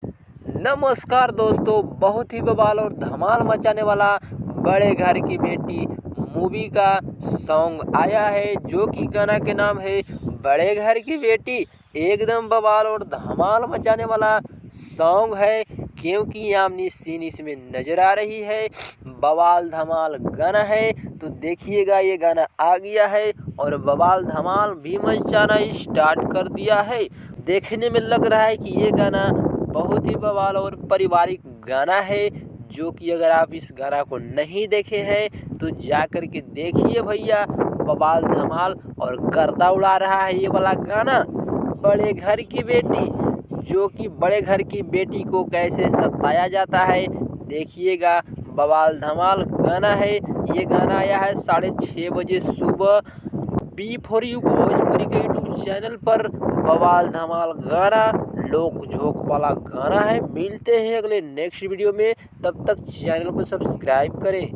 नमस्कार दोस्तों, बहुत ही बवाल और धमाल मचाने वाला बड़े घर की बेटी मूवी का सॉन्ग आया है, जो कि गाना के नाम है बड़े घर की बेटी। एकदम बवाल और धमाल मचाने वाला सॉन्ग है, क्योंकि आमनी सीन इसमें नजर आ रही है। बवाल धमाल गाना है, तो देखिएगा ये गाना आ गया है और बवाल धमाल भी मचाना स्टार्ट कर दिया है। देखने में लग रहा है कि ये गाना बहुत ही बवाल और पारिवारिक गाना है, जो कि अगर आप इस गाना को नहीं देखे हैं तो जा कर के देखिए भैया। बवाल धमाल और गर्दा उड़ा रहा है ये वाला गाना बड़े घर की बेटी, जो कि बड़े घर की बेटी को कैसे सताया जाता है देखिएगा। बवाल धमाल गाना है, ये गाना आया है 6:30 बजे सुबह B4U भोजपुरी के यूट्यूब चैनल पर। बवाल धमाल गाना लोक झोंक वाला गाना है। मिलते हैं अगले नेक्स्ट वीडियो में, तब तक चैनल को सब्सक्राइब करें।